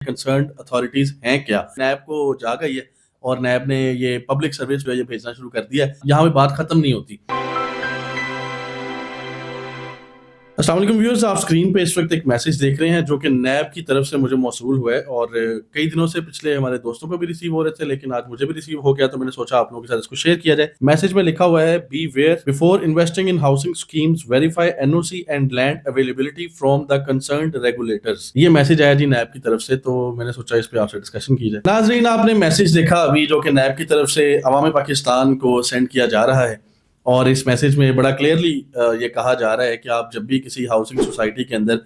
Concerned authorities हैं क्या। नैब को जाग आई है और नैब ने ये पब्लिक सर्विस जो है ये भेजना शुरू कर दिया है। यहाँ पे बात खत्म नहीं होती। अस्सलाम वालेकुम व्यूअर्स, आप स्क्रीन पे इस वक्त एक मैसेज देख रहे हैं जो कि नैब की तरफ से मुझे मौसूल हुआ है और कई दिनों से पिछले हमारे दोस्तों को भी रिसीव हो रहे थे, लेकिन आज मुझे भी रिसीव हो गया तो मैंने सोचा आप लोगों के साथ इसको शेयर किया जाए। मैसेज में लिखा हुआ है, be aware before investing in housing schemes verify NOC and land availability from the concerned regulators. ये मैसेज आया जी नैब की तरफ से, तो मैंने सोचा इस पे आपसे डिस्कशन की जाए। नाजरीन, आपने मैसेज देखा अभी जो कि नैब की तरफ से अवाम पाकिस्तान को सेंड किया जा रहा है और इस मैसेज में बड़ा क्लियरली ये कहा जा रहा है कि आप जब भी किसी हाउसिंग सोसाइटी के अंदर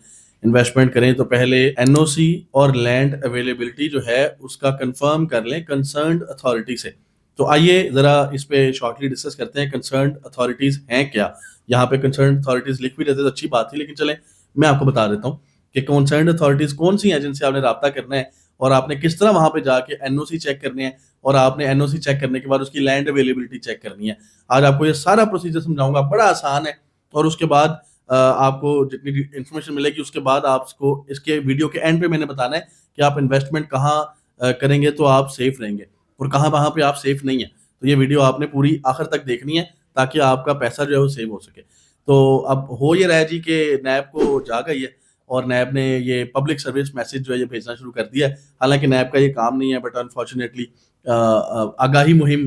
इन्वेस्टमेंट करें तो पहले एनओसी और लैंड अवेलेबिलिटी जो है उसका कंफर्म कर लें कंसर्न्ड अथॉरिटी से। तो आइए ज़रा इस पे शॉर्टली डिस्कस करते हैं कंसर्न्ड अथॉरिटीज़ हैं क्या। यहाँ पे कंसर्न्ड अथॉरिटीज़ लिख भी देते तो अच्छी बात थी, लेकिन चलें मैं आपको बता देता हूँ कि कंसर्न्ड अथॉरिटीज़ कौन सी हैं जिनसे आपने रब्ता करना है और आपने किस तरह वहाँ पे जाके एनओसी चेक करने हैं और आपने एनओसी चेक करने के बाद उसकी लैंड अवेलेबिलिटी चेक करनी है। आज आपको ये सारा प्रोसीजर समझाऊंगा, बड़ा आसान है और उसके बाद आपको जितनी इन्फॉर्मेशन मिलेगी उसके बाद आपको इसके वीडियो के एंड पे मैंने बताना है कि आप इन्वेस्टमेंट कहाँ करेंगे तो आप सेफ रहेंगे और कहाँ वहाँ पे आप सेफ नहीं है। तो ये वीडियो आपने पूरी आखिर तक देखनी है ताकि आपका पैसा जो है वो सेव हो सके। तो अब हो ये रहा है जी कि नैब को जाग आई है और नैब ने ये पब्लिक सर्विस मैसेज जो है ये भेजना शुरू कर दिया है। हालांकि नैब का ये काम नहीं है, बट अनफॉर्चुनेटली आगाही मुहिम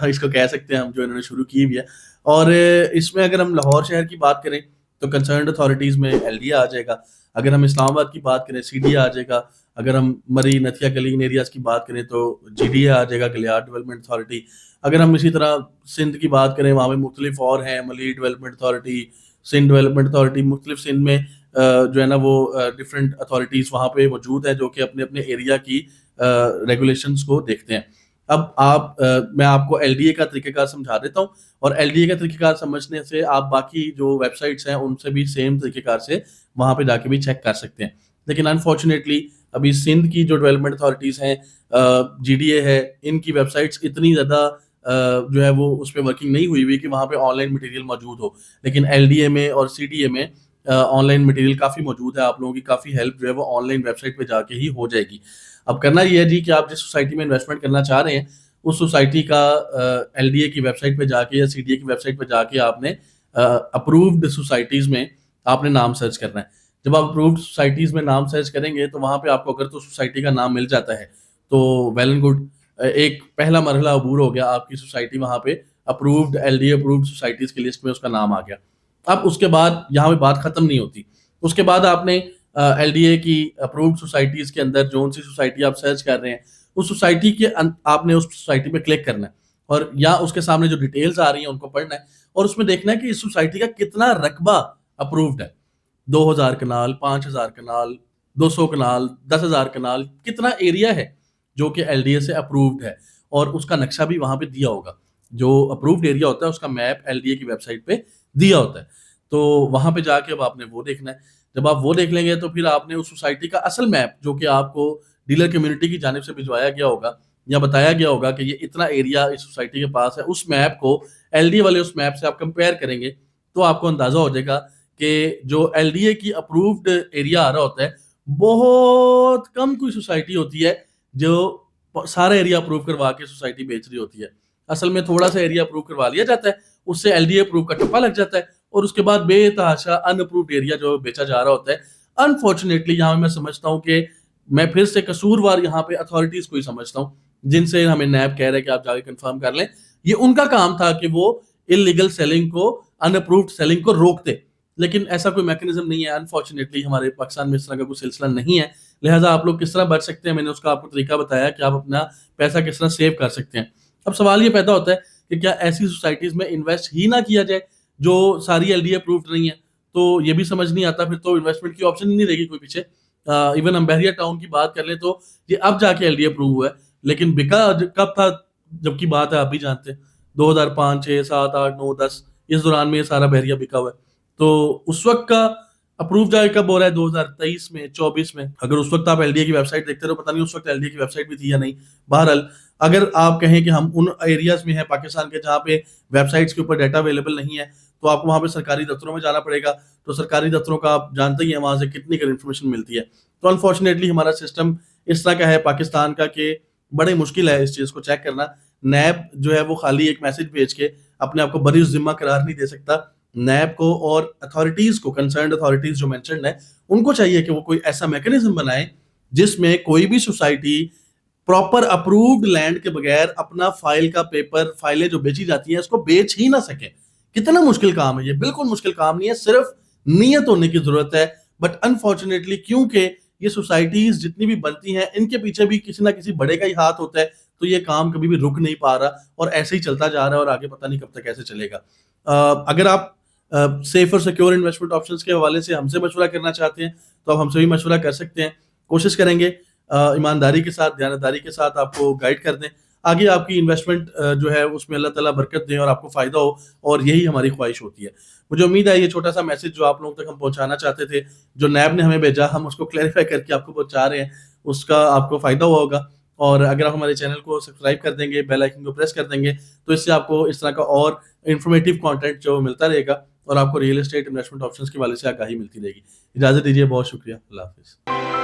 इसको कह सकते हैं हम, जो इन्होंने शुरू की हुई है। और इसमें अगर हम लाहौर शहर की बात करें तो कंसर्न्ड अथॉरिटीज़ में एलडीए आ जाएगा। अगर हम इस्लामाबाद की बात करें सीडीए आ जाएगा। अगर हम मरी नथिया गलीन एरियाज़ की बात करें तो जीडीए आ जाएगा, गलियार डेवलपमेंट अथॉरिटी। अगर हम इसी तरह सिंध की बात करें वहाँ पे मुख्तलिफ और हैं, Malir development authority, Sindh development authority. मुख्तलिफ सिंध में जो है ना वो डिफरेंट अथॉरिटीज़ वहाँ पे मौजूद है जो कि अपने अपने एरिया की रेगुलेशंस को देखते हैं। अब मैं आपको एलडीए का तरीक़ेकार समझा देता हूँ और एलडीए का तरीक़ेकार समझने से आप बाकी जो वेबसाइट्स हैं उनसे भी सेम तरीक़ेकार से वहाँ पे जाके भी चेक कर सकते हैं। लेकिन अनफॉर्चुनेटली अभी सिंध की जो डेवलपमेंट अथॉरिटीज़ हैं, जीडीए है, इनकी वेबसाइट्स इतनी ज़्यादा जो है वो उस पर वर्किंग नहीं हुई कि वहाँ पे ऑनलाइन मटेरियल मौजूद हो। लेकिन एलडीए में और सीडीए में ऑनलाइन मटेरियल काफ़ी मौजूद है। आप लोगों की काफ़ी हेल्प जो है वो ऑनलाइन वेबसाइट पे जाके ही हो जाएगी। अब करना ये है जी कि आप जिस सोसाइटी में इन्वेस्टमेंट करना चाह रहे हैं उस सोसाइटी का एलडीए की वेबसाइट पे जाके या सीडीए की वेबसाइट पे जाके आपने अप्रूव्ड सोसाइटीज़ में आपने नाम सर्च करना है। जब आप अप्रूव्ड सोसाइटीज़ में नाम सर्च करेंगे तो वहाँ पे आपको अगर तो सोसाइटी का नाम मिल जाता है तो वेल एंड गुड, एक पहला मरहला अबूर हो गया, आपकी सोसाइटी वहाँ पे अप्रूव्ड एलडीए अप्रूव्ड सोसाइटीज़ की लिस्ट में उसका नाम आ गया। अब उसके बाद यहाँ पे बात खत्म नहीं होती। उसके बाद आपने एलडीए की अप्रूव्ड सोसाइटीज़ के अंदर जो सी सोसाइटी आप सर्च कर रहे हैं उस सोसाइटी के आपने उस सोसाइटी पे क्लिक करना है और या उसके सामने जो डिटेल्स आ रही हैं उनको पढ़ना है और उसमें देखना है कि इस सोसाइटी का कितना रकबा अप्रूव्ड है। 2000 कनाल, 5000 कनाल, 200 कनाल, 10,000 कनाल, कितना एरिया है जो कि एलडीए से अप्रूव्ड है और उसका नक्शा भी वहाँ पे दिया होगा। जो अप्रूव्ड एरिया होता है उसका मैप एलडीए की वेबसाइट पे दिया होता है। तो वहाँ पे जाके अब आपने वो देखना है। जब आप वो देख लेंगे तो फिर आपने उस सोसाइटी का असल मैप जो कि आपको डीलर कम्युनिटी की जानिब से भिजवाया गया होगा या बताया गया होगा कि ये इतना एरिया इस सोसाइटी के पास है, उस मैप को एलडीए वाले उस मैप से आप कंपेयर करेंगे तो आपको अंदाजा हो जाएगा कि जो एलडीए की अप्रूव्ड एरिया आ रहा होता है बहुत कम कोई सोसाइटी होती है जो सारा एरिया अप्रूव करवा के सोसाइटी बेच रही होती है। असल में थोड़ा सा एरिया अप्रूव करवा लिया जाता है, उससे एलडीए अप्रूव का टप्पा लग जाता है और उसके बाद बेतहाशा अनअप्रूव्ड एरिया जो बेचा जा रहा होता है। अनफॉर्चुनेटली यहाँ मैं समझता हूँ कि मैं फिर से कसूरवार यहाँ पे अथॉरिटीज को ही समझता हूँ जिनसे हमें नैब कह रहे हैं कि आप जाके कंफर्म कर लें। ये उनका काम था कि वो इलीगल सेलिंग को, अनअप्रूव्ड सेलिंग को रोकते, लेकिन ऐसा कोई मैकेनिज्म नहीं है। अनफॉर्चुनेटली हमारे पाकिस्तान में इस तरह का कोई सिलसिला नहीं है। लिहाजा आप लोग किस तरह बच सकते हैं मैंने उसका आपको तरीका बताया कि आप अपना पैसा किस तरह सेव कर सकते हैं। अब सवाल ये पैदा होता है कि क्या ऐसी सोसाइटीज में इन्वेस्ट ही ना किया जाए जो सारी एलडीए अप्रूव्ड नहीं है। तो ये भी समझ नहीं आता, फिर तो इन्वेस्टमेंट की ऑप्शन ही नहीं रहेगी कोई पीछे। इवन हम बहरिया टाउन की बात कर लें तो ये अब जाके एलडीए अप्रूव हुआ है, लेकिन बिका कब था जबकि बात है आप भी जानते हैं 2005, 6, 7, 8, 9, 10 इस दौरान में ये सारा बहरिया बिका हुआ है। तो उस वक्त का अप्रूव जाके कब हो रहा है 2023 में, 24 में। अगर उस वक्त आप एलडीए की वेबसाइट देखते रहो, पता नहीं उस वक्त एलडीए की वेबसाइट भी थी या नहीं। बहरहाल अगर आप कहें कि हम उन एरियाज में हैं पाकिस्तान के जहाँ पे वेबसाइट्स के ऊपर डाटा अवेलेबल नहीं है तो आपको वहाँ पे सरकारी दफ्तरों में जाना पड़ेगा। तो सरकारी दफ्तरों का आप जानते ही हैं वहाँ से कितनी कर इन्फॉर्मेशन मिलती है। तो अनफॉर्चुनेटली हमारा सिस्टम اس طرح کا ہے پاکستان کا کہ بڑے مشکل ہے اس چیز کو چیک کرنا. نیب جو ہے وہ خالی ایک میسج بھیج کے اپنے آپ کو بری ذمہ قرار نہیں دے سکتا. نیب کو اور اتھارٹیز کو، کنسرنڈ اتھارٹیز جو مینشنڈ ہیں، ان کو چاہیے کہ وہ کوئی ایسا میکینزم بنائیں جس میں کوئی بھی سوسائٹی پراپر اپرووڈ لینڈ کے بغیر اپنا فائل کا پیپر، فائلیں جو بیچی جاتی ہیں، اس کو بیچ ہی نہ سکے. کتنا مشکل کام ہے یہ، بالکل مشکل کام نہیں ہے، صرف نیت ہونے کی ضرورت ہے. بٹ انفارچونیٹلی کیونکہ یہ سوسائٹیز جتنی بھی بنتی ہیں ان کے پیچھے بھی کسی نہ کسی بڑے کا ہی ہاتھ ہوتا ہے، تو یہ کام کبھی بھی رک نہیں پا رہا اور ایسے ہی چلتا جا رہا ہے اور آگے پتہ نہیں کب تک ایسے چلے گا. اگر آپ سیف اور سیکیور انویسٹمنٹ آپشنز کے حوالے سے ہم سے مشورہ کرنا چاہتے ہیں تو آپ ہم سے بھی مشورہ کر سکتے ہیں. کوشش کریں گے ایمانداری کے ساتھ، دیانتداری کے ساتھ آپ کو گائیڈ کر دیں. آگے آپ کی انویسٹمنٹ جو ہے اس میں اللہ تعالیٰ برکت دیں اور آپ کو فائدہ ہو، اور یہی ہماری خواہش ہوتی ہے. مجھے امید ہے یہ چھوٹا سا میسج جو آپ لوگوں تک ہم پہنچانا چاہتے تھے، جو نیب نے ہمیں بھیجا، ہم اس کو کلیریفائی کر کے آپ کو پہنچا رہے ہیں، اس کا آپ کو فائدہ ہوا ہوگا. اور اگر آپ ہمارے چینل کو سبسکرائب کر دیں گے، بیل آئیکن کو پریس کر دیں گے، تو اس سے آپ کو اس طرح کا اور انفارمیٹیو کانٹینٹ جو ملتا رہے گا اور آپ کو ریئل اسٹیٹ انویسٹمنٹ آپشنز کے حوالے سے آگاہی ملتی رہے گی. اجازت دیجیے، بہت شکریہ، اللہ حافظ.